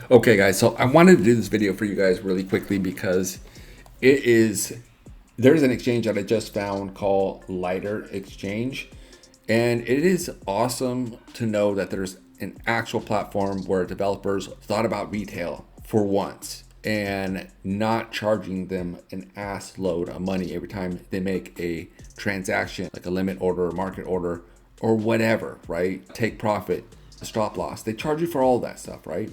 Okay guys, so I wanted to do this video for you guys really quickly because there's an exchange that I just found called Lighter Exchange, and it is awesome to know that there's an actual platform where developers thought about retail for once and not charging them an ass load of money every time they make a transaction, like a limit order, market order, or whatever, right? Take profit, stop loss. They charge you for all that stuff, right?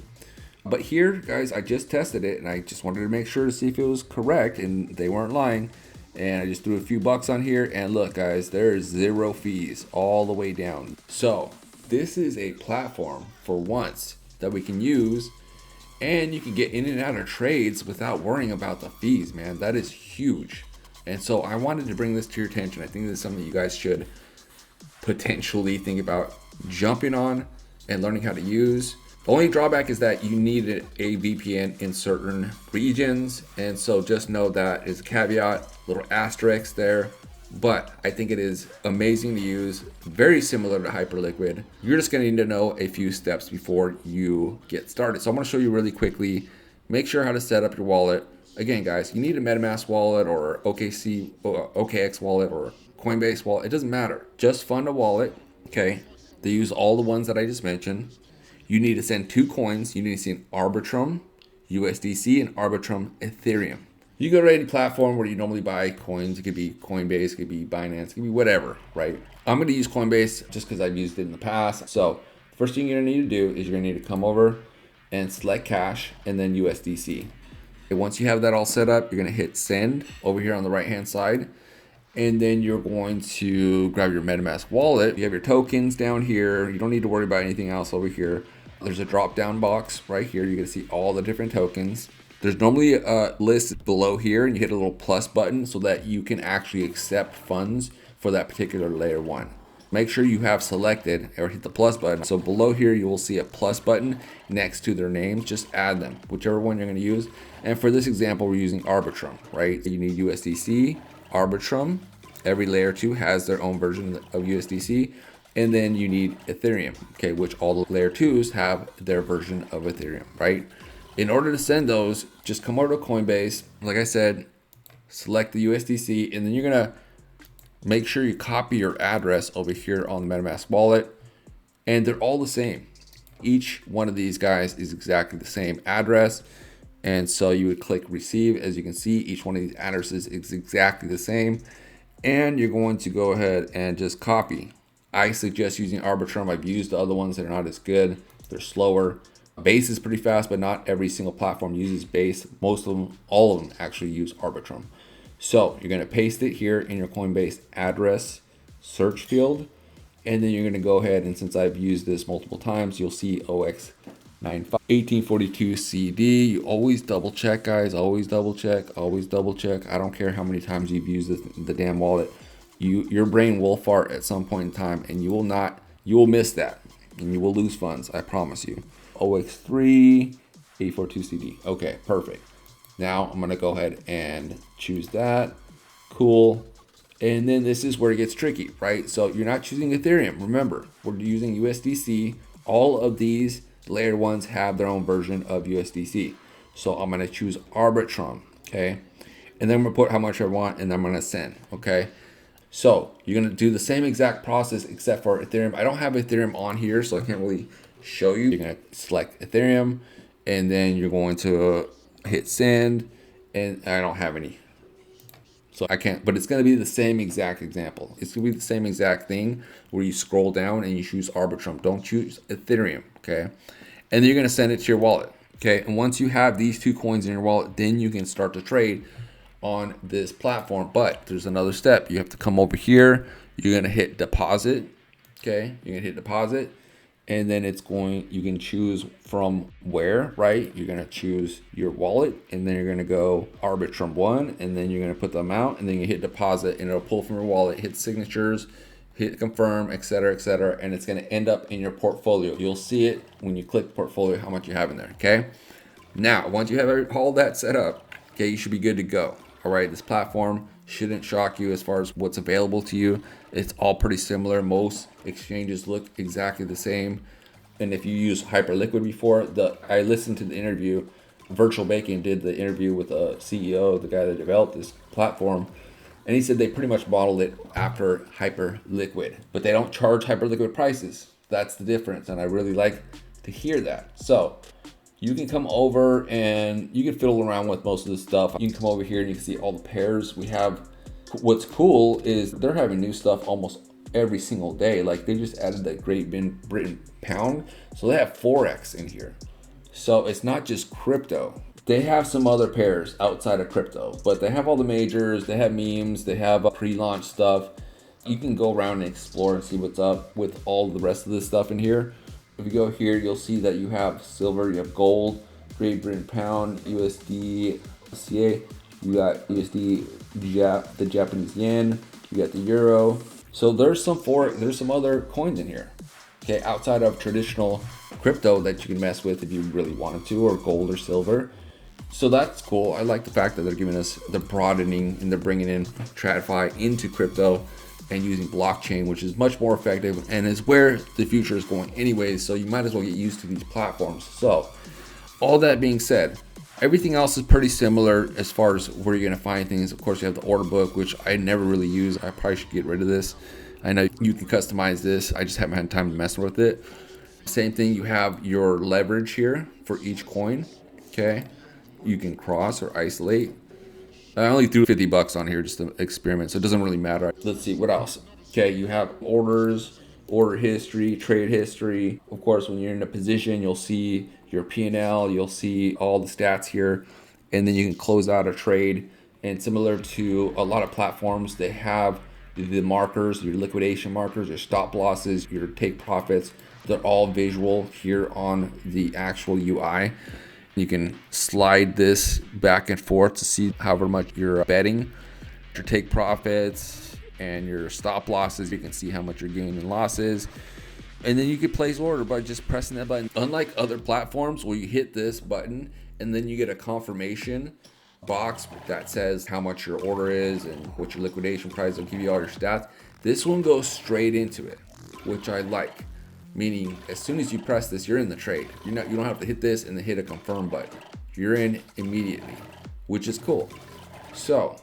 But here, guys, I just tested it and I just wanted to make sure to see if it was correct and they weren't lying. And I just threw a few bucks on here and look, guys, there's zero fees all the way down. So this is a platform for once that we can use, and you can get in and out of trades without worrying about the fees, man. That is huge. And so I wanted to bring this to your attention. I think this is something you guys should potentially think about jumping on and learning how to use. The only drawback is that you need a VPN in certain regions, and so just know that is a caveat, little asterisk there. But I think it is amazing to use, very similar to HyperLiquid. You're just gonna need to know a few steps before you get started. So I'm gonna show you really quickly, make sure how to set up your wallet. Again, guys, you need a MetaMask wallet or OKX wallet or Coinbase wallet, it doesn't matter. Just fund a wallet, okay? They use all the ones that I just mentioned. You need to send 2 coins. You need to send Arbitrum USDC and Arbitrum Ethereum. You go to any platform where you normally buy coins. It could be Coinbase, it could be Binance, it could be whatever, right? I'm going to use Coinbase just because I've used it in the past. So first thing you're going to need to do is you're going to need to come over and select cash and then USDC. And once you have that all set up, you're going to hit send over here on the right hand side. And then you're going to grab your MetaMask wallet. You have your tokens down here. You don't need to worry about anything else over here. There's a drop down box right here. You're gonna see all the different tokens. There's normally a list below here, and you hit a little plus button so that you can actually accept funds for that particular layer 1. Make sure you have selected or hit the plus button. So below here, you will see a plus button next to their names. Just add them, whichever one you're gonna use. And for this example, we're using Arbitrum, right? You need USDC, Arbitrum. Every layer 2 has their own version of USDC. And then you need Ethereum, okay, which all the layer 2s have their version of Ethereum, right? In order to send those, just come over to Coinbase. Like I said, select the USDC, and then you're gonna make sure you copy your address over here on the MetaMask wallet. And they're all the same. Each one of these guys is exactly the same address. And so you would click receive. As you can see, each one of these addresses is exactly the same. And you're going to go ahead and just copy. I suggest using Arbitrum. I've used the other ones that are not as good. They're slower. Base is pretty fast, but not every single platform uses Base. Most of them, all of them actually use Arbitrum. So you're gonna paste it here in your Coinbase address search field. And then you're gonna go ahead, and since I've used this multiple times, you'll see OX95 1842 CD. You always double check, guys. Always double check, always double check. I don't care how many times you've used the damn wallet. Your brain will fart at some point in time, and you will miss that, and you will lose funds. I promise you. OX3 842 CD. Okay, perfect. Now I'm gonna go ahead and choose that. Cool. And then this is where it gets tricky, right? So you're not choosing Ethereum. Remember, we're using USDC. All of these layer 1s have their own version of USDC. So I'm gonna choose Arbitrum, okay? And then I'm gonna put how much I want, and I'm gonna send, okay? So you're gonna do the same exact process except for Ethereum. I don't have Ethereum on here, so I can't really show you. You're gonna select Ethereum, and then you're going to hit send, and I don't have any. So I can't, but it's gonna be the same exact example. It's gonna be the same exact thing where you scroll down and you choose Arbitrum. Don't choose Ethereum, okay? And then you're gonna send it to your wallet, okay? And once you have these 2 coins in your wallet, then you can start to trade on this platform. But there's another step. You have to come over here. You're gonna hit deposit, okay? You're gonna hit deposit, and then you can choose from where, right? You're gonna choose your wallet, and then you're gonna go Arbitrum 1, and then you're gonna put the amount, and then you hit deposit, and it'll pull from your wallet, hit signatures, hit confirm, etc., etc., and it's gonna end up in your portfolio. You'll see it when you click portfolio how much you have in there, okay? Now, once you have all that set up, okay, you should be good to go. All right, this platform shouldn't shock you as far as what's available to you. It's all pretty similar. Most exchanges look exactly the same. And if you use HyperLiquid before, I listened to the interview. Virtual Bacon did the interview with the CEO, the guy that developed this platform, and he said they pretty much modeled it after HyperLiquid, but they don't charge HyperLiquid prices. That's the difference, and I really like to hear that. So you can come over and you can fiddle around with most of this stuff. You can come over here and you can see all the pairs we have. What's cool is they're having new stuff almost every single day. Like they just added that Great Britain pound, so they have forex in here. So it's not just crypto. They have some other pairs outside of crypto, but they have all the majors, they have memes, they have pre-launch stuff. You can go around and explore and see what's up with all the rest of this stuff in here. If you go here, you'll see that you have silver, you have gold, Great Britain pound, USD CA, you got USD the Japanese yen, you got the euro. So there's some other coins in here. Okay, outside of traditional crypto that you can mess with if you really wanted to, or gold or silver. So that's cool. I like the fact that they're giving us the broadening and they're bringing in TradFi into crypto and using blockchain, which is much more effective and is where the future is going anyways. So you might as well get used to these platforms. So all that being said, everything else is pretty similar as far as where you're going to find things. Of course, you have the order book, which I never really use. I probably should get rid of this. I know you can customize this. I just haven't had time to mess with it. Same thing, you have your leverage here for each coin. Okay, you can cross or isolate. I only threw $50 on here just to experiment, so it doesn't really matter. Let's see what else. Okay, you have orders, order history, trade history. Of course, when you're in a position, you'll see your P&L, you'll see all the stats here, and then you can close out a trade. And similar to a lot of platforms, they have the markers, your liquidation markers, your stop losses, your take profits. They're all visual here on the actual UI. You can slide this back and forth to see however much you're betting, your take profits and your stop losses. You can see how much you're gaining and losses. And then you can place order by just pressing that button. Unlike other platforms where you hit this button and then you get a confirmation box that says how much your order is and what your liquidation price will give you all your stats. This one goes straight into it, which I like. Meaning, as soon as you press this, you're in the trade. You don't have to hit this and then hit a confirm button. You're in immediately, which is cool. So,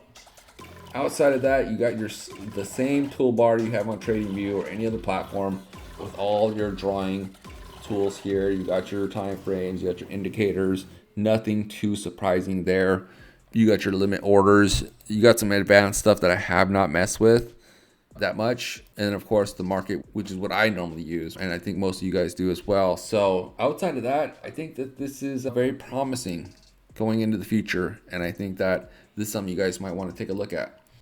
outside of that, you got the same toolbar you have on TradingView or any other platform with all your drawing tools here. You got your time frames, you got your indicators. Nothing too surprising there. You got your limit orders. You got some advanced stuff that I have not messed with that much, and then of course the market, which is what I normally use, and I think most of you guys do as well. So outside of that, I think that this is very promising going into the future, and I think that this is something you guys might want to take a look at.